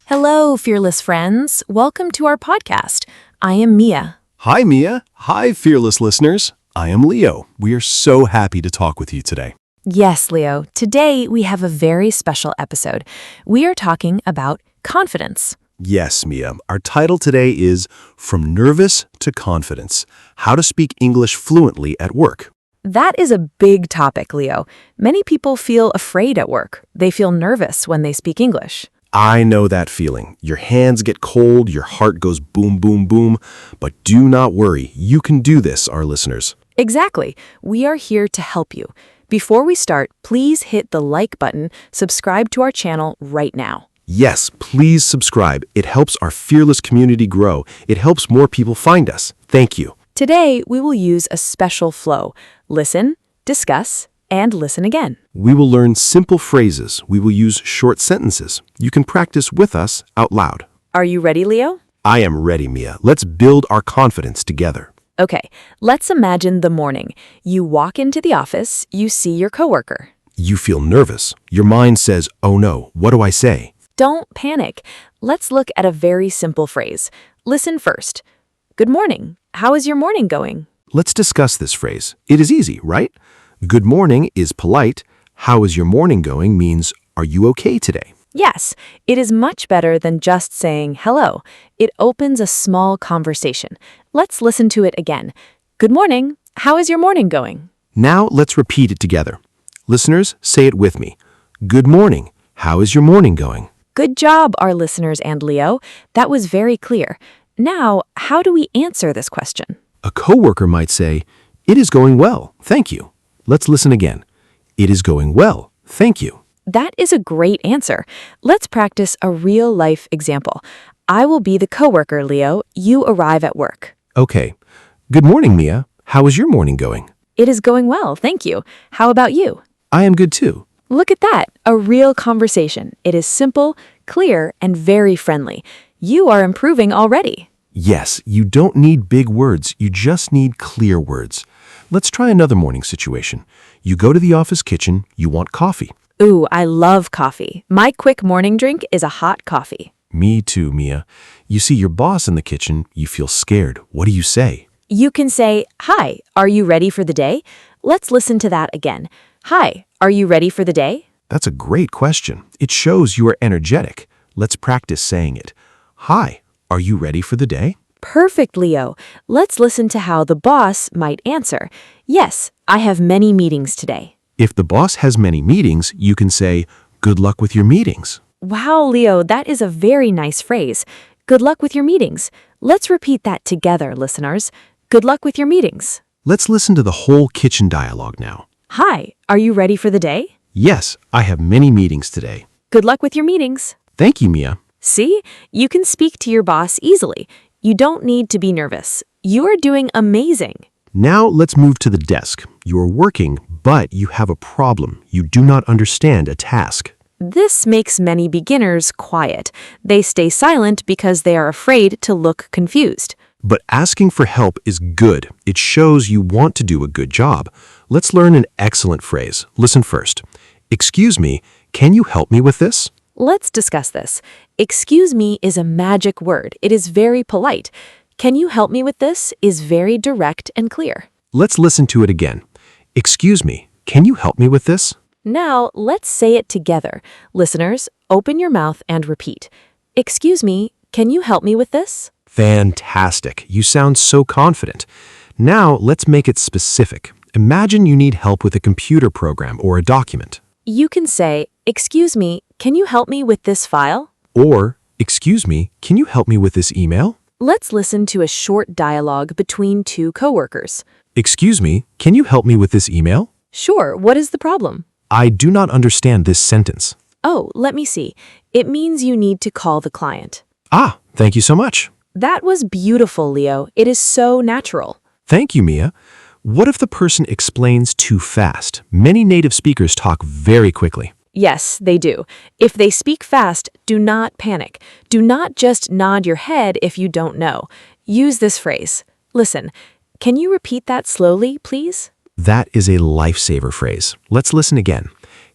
Hello, fearless friends. Welcome to our podcast. I am Mia. Hi, Mia. Hi, fearless listeners. I am Leo. We are so happy to talk with you today. Yes, Leo. Today we have a very special episode. We are talking about confidence. Yes, Mia. Our title today is From Nervous to Confidence, How to Speak English Fluently at Work. That is a big topic, Leo. Many people feel afraid at work. They feel nervous when they speak English. I know that feeling. Your hands get cold, your heart goes boom, boom, boom. But do not worry. You can do this, our listeners. Exactly. We are here to help you. Before we start, please hit the like button, subscribe to our channel right now. Yes, please subscribe. It helps our fearless community grow. It helps more people find us. Thank you. Today, we will use a special flow. Listen, discuss, and listen again. We will learn simple phrases. We will use short sentences. You can practice with us out loud. Are you ready, Leo? I am ready, Mia. Let's build our confidence together. Okay, let's imagine the morning. You walk into the office, you see your coworker. You feel nervous. Your mind says, oh no, what do I say? Don't panic. Let's look at a very simple phrase. Listen first. Good morning. How is your morning going? Let's discuss this phrase. It is easy, right? Good morning is polite. How is your morning going means, are you okay today? Yes, it is much better than just saying hello. It opens a small conversation. Let's listen to it again. Good morning. How is your morning going? Now let's repeat it together. Listeners, say it with me. Good morning. How is your morning going? Good job, our listeners and Leo. That was very clear. Now, how do we answer this question? A coworker might say, it is going well, thank you. Let's listen again. It is going well, thank you. That is a great answer. Let's practice a real-life example. I will be the coworker, Leo. You arrive at work. Okay. Good morning, Mia. How is your morning going? It is going well, thank you. How about you? I am good too. Look at that, a real conversation. It is simple, clear, and very friendly. You are improving already. Yes, you don't need big words. You just need clear words. Let's try another morning situation. You go to the office kitchen. You want coffee. Ooh, I love coffee. My quick morning drink is a hot coffee. Me too, Mia. You see your boss in the kitchen. You feel scared. What do you say? You can say, "Hi, are you ready for the day?" Let's listen to that again. Hi, are you ready for the day? That's a great question. It shows you are energetic. Let's practice saying it. Hi, are you ready for the day? Perfect, Leo. Let's listen to how the boss might answer. Yes, I have many meetings today. If the boss has many meetings, you can say, good luck with your meetings. Wow, Leo, that is a very nice phrase. Good luck with your meetings. Let's repeat that together, listeners. Good luck with your meetings. Let's listen to the whole kitchen dialogue now. Hi, are you ready for the day? Yes, I have many meetings today. Good luck with your meetings. Thank you, Mia. See, you can speak to your boss easily. You don't need to be nervous. You are doing amazing. Now let's move to the desk. You are working, but you have a problem. You do not understand a task. This makes many beginners quiet. They stay silent because they are afraid to look confused. But asking for help is good. It shows you want to do a good job. Let's learn an excellent phrase. Listen first. Excuse me, can you help me with this? Let's discuss this. Excuse me is a magic word. It is very polite. Can you help me with this is very direct and clear. Let's listen to it again. Excuse me, can you help me with this? Now, let's say it together. Listeners, open your mouth and repeat. Excuse me, can you help me with this? Fantastic. You sound so confident. Now, let's make it specific. Imagine you need help with a computer program or a document. You can say, excuse me, can you help me with this file? Or, excuse me, can you help me with this email? Let's listen to a short dialogue between two coworkers. Excuse me, can you help me with this email? Sure, what is the problem? I do not understand this sentence. Oh, let me see. It means you need to call the client. Ah, thank you so much. That was beautiful, Leo. It is so natural. Thank you, Mia. What if the person explains too fast? Many native speakers talk very quickly. Yes, they do. If they speak fast, do not panic. Do not just nod your head if you don't know. Use this phrase. Listen, can you repeat that slowly, please? That is a lifesaver phrase. Let's listen again.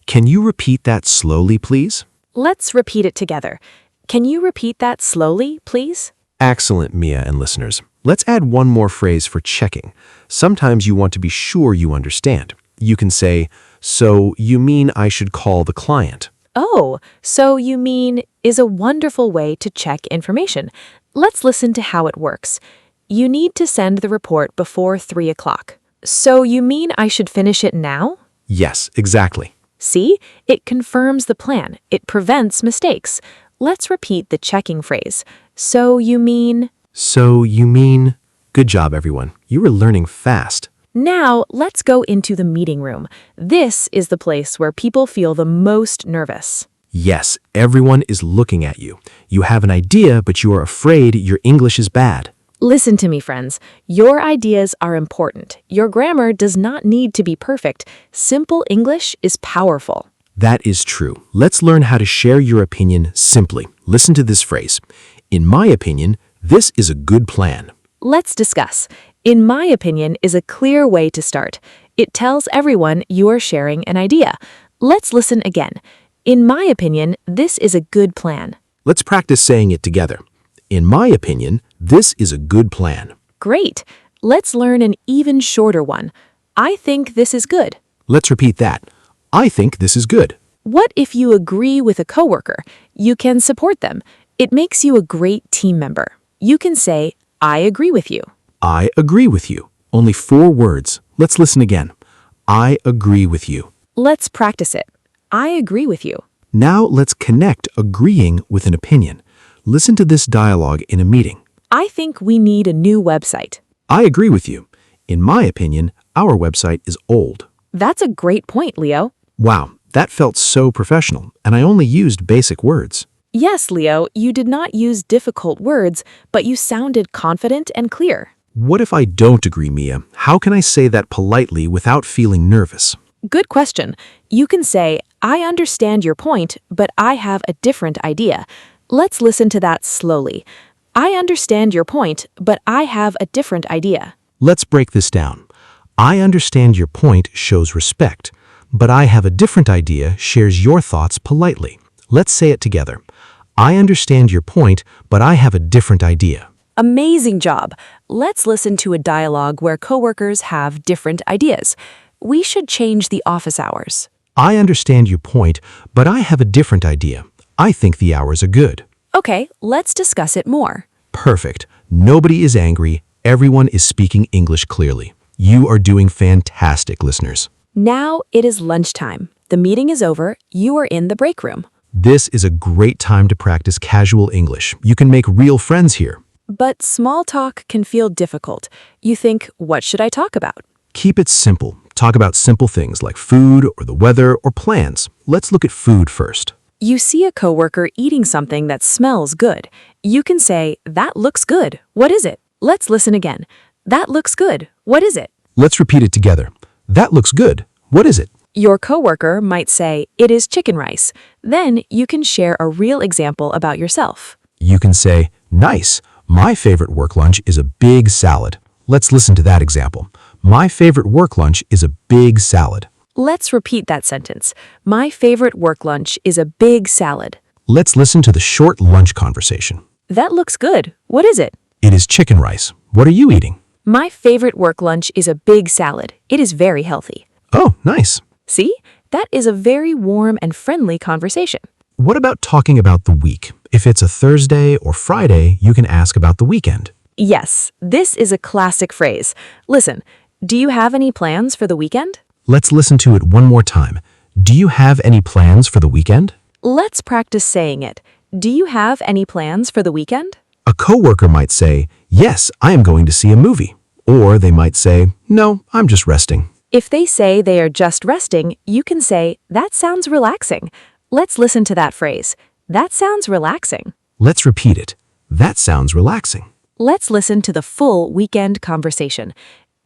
Can you repeat that slowly, please? Let's repeat it together. Can you repeat that slowly, please? Excellent, Mia and listeners. Let's add one more phrase for checking. Sometimes you want to be sure you understand. You can say, "So you mean I should call the client?" Oh, so you mean is a wonderful way to check information. Let's listen to how it works. You need to send the report before 3 o'clock. So you mean I should finish it now? Yes, exactly. See, it confirms the plan. It prevents mistakes. Let's repeat the checking phrase. So you mean... So you mean... Good job, everyone. You were learning fast. Now, let's go into the meeting room. This is the place where people feel the most nervous. Yes, everyone is looking at you. You have an idea, but you are afraid your English is bad. Listen to me, friends. Your ideas are important. Your grammar does not need to be perfect. Simple English is powerful. That is true. Let's learn how to share your opinion simply. Listen to this phrase. In my opinion, this is a good plan. Let's discuss. In my opinion is a clear way to start. It tells everyone you are sharing an idea. Let's listen again. In my opinion, this is a good plan. Let's practice saying it together. In my opinion, this is a good plan. Great. Let's learn an even shorter one. I think this is good. Let's repeat that. I think this is good. What if you agree with a coworker? You can support them. It makes you a great team member. You can say, I agree with you. I agree with you. Only 4 words. Let's listen again. I agree with you. Let's practice it. I agree with you. Now let's connect agreeing with an opinion. Listen to this dialogue in a meeting. I think we need a new website. I agree with you. In my opinion, our website is old. That's a great point, Leo. Wow, that felt so professional, and I only used basic words. Yes, Leo, you did not use difficult words, but you sounded confident and clear. What if I don't agree, Mia? How can I say that politely without feeling nervous? Good question. You can say, I understand your point, but I have a different idea. Let's listen to that slowly. I understand your point, but I have a different idea. Let's break this down. I understand your point shows respect, but I have a different idea shares your thoughts politely. Let's say it together. I understand your point, but I have a different idea. Amazing job. Let's listen to a dialogue where coworkers have different ideas. We should change the office hours. I understand your point, but I have a different idea. I think the hours are good. Okay, let's discuss it more. Perfect. Nobody is angry. Everyone is speaking English clearly. You are doing fantastic, listeners. Now it is lunchtime. The meeting is over. You are in the break room. This is a great time to practice casual English. You can make real friends here. But small talk can feel difficult. You think, what should I talk about? Keep it simple. Talk about simple things like food or the weather or plans. Let's look at food first. You see a coworker eating something that smells good. You can say, that looks good. What is it? Let's listen again. That looks good. What is it? Let's repeat it together. That looks good. What is it? Your coworker might say, it is chicken rice. Then you can share a real example about yourself. You can say, nice. My favorite work lunch is a big salad. Let's listen to that example. My favorite work lunch is a big salad. Let's repeat that sentence. My favorite work lunch is a big salad. Let's listen to the short lunch conversation. That looks good. What is it? It is chicken rice. What are you eating? My favorite work lunch is a big salad. It is very healthy. Oh, nice. See? That is a very warm and friendly conversation. What about talking about the week? If it's a Thursday or Friday, you can ask about the weekend. Yes, this is a classic phrase. Listen, do you have any plans for the weekend? Let's listen to it one more time. Do you have any plans for the weekend? Let's practice saying it. Do you have any plans for the weekend? A coworker might say, yes, I am going to see a movie. Or they might say, no, I'm just resting. If they say they are just resting, you can say, that sounds relaxing. Let's listen to that phrase. That sounds relaxing. Let's repeat it. That sounds relaxing. Let's listen to the full weekend conversation.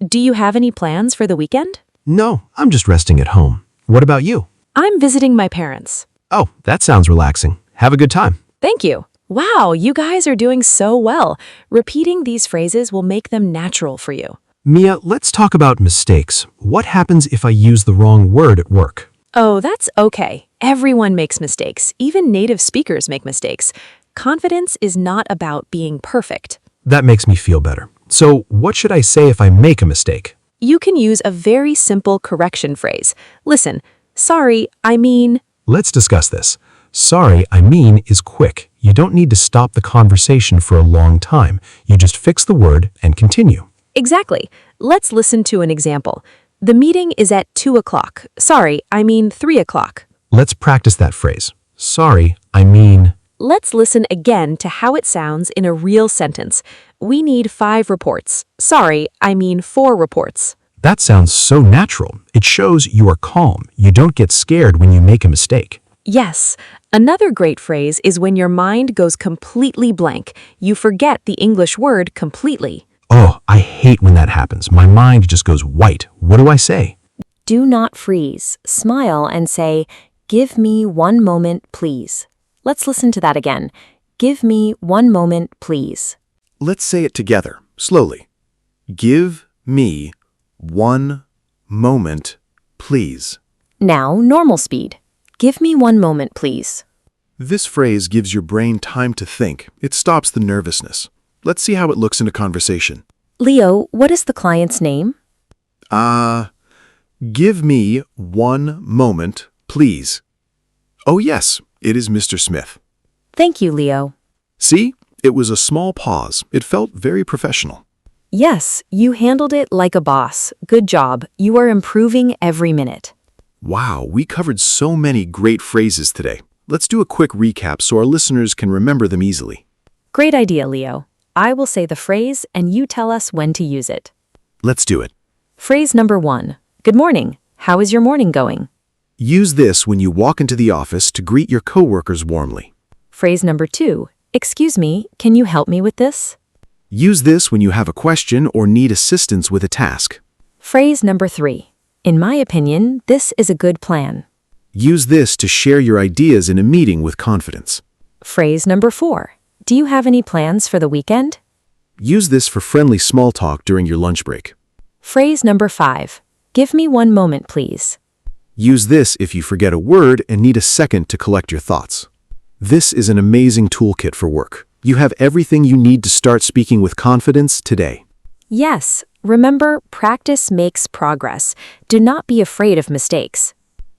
Do you have any plans for the weekend? No, I'm just resting at home. What about you? I'm visiting my parents. Oh, that sounds relaxing. Have a good time. Thank you. Wow, you guys are doing so well. Repeating these phrases will make them natural for you. Mia, let's talk about mistakes. What happens if I use the wrong word at work? Oh, that's okay. Everyone makes mistakes. Even native speakers make mistakes. Confidence is not about being perfect. That makes me feel better. So, what should I say if I make a mistake? You can use a very simple correction phrase. Listen, sorry, I mean... Let's discuss this. Sorry, I mean is quick. You don't need to stop the conversation for a long time. You just fix the word and continue. Exactly. Let's listen to an example. The meeting is at 2 o'clock. Sorry, I mean 3 o'clock. Let's practice that phrase. Sorry, I mean... Let's listen again to how it sounds in a real sentence. We need 5 reports. Sorry, I mean 4 reports. That sounds so natural. It shows you are calm. You don't get scared when you make a mistake. Yes. Another great phrase is when your mind goes completely blank. You forget the English word completely. Oh, I hate when that happens. My mind just goes white. What do I say? Do not freeze. Smile and say, "Give me 1 moment, please." Let's listen to that again. Give me 1 moment, please. Let's say it together, slowly. Give me 1 moment, please. Now, normal speed. Give me 1 moment, please. This phrase gives your brain time to think. It stops the nervousness. Let's see how it looks in a conversation. Leo, what is the client's name? Give me 1 moment, please. Oh yes, it is Mr. Smith. Thank you, Leo. See? It was a small pause. It felt very professional. Yes, you handled it like a boss. Good job. You are improving every minute. Wow, we covered so many great phrases today. Let's do a quick recap so our listeners can remember them easily. Great idea, Leo. I will say the phrase and you tell us when to use it. Let's do it. Phrase number 1. Good morning. How is your morning going? Use this when you walk into the office to greet your coworkers warmly. Phrase number 2. Excuse me, can you help me with this? Use this when you have a question or need assistance with a task. Phrase number 3. In my opinion, this is a good plan. Use this to share your ideas in a meeting with confidence. Phrase number 4. Do you have any plans for the weekend? Use this for friendly small talk during your lunch break. Phrase number 5. Give me 1 moment, please. Use this if you forget a word and need a second to collect your thoughts. This is an amazing toolkit for work. You have everything you need to start speaking with confidence today. Yes, remember, practice makes progress. Do not be afraid of mistakes.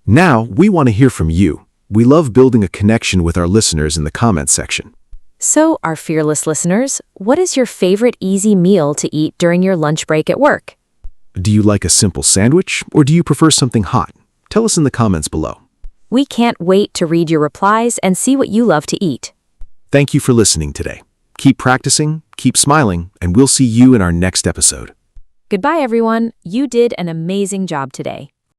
Now, we want to hear from you. We love building a connection with our listeners in the comments section. So, our fearless listeners, what is your favorite easy meal to eat during your lunch break at work? Do you like a simple sandwich or do you prefer something hot? Tell us in the comments below. We can't wait to read your replies and see what you love to eat. Thank you for listening today. Keep practicing, keep smiling, and we'll see you in our next episode. Goodbye, everyone. You did an amazing job today.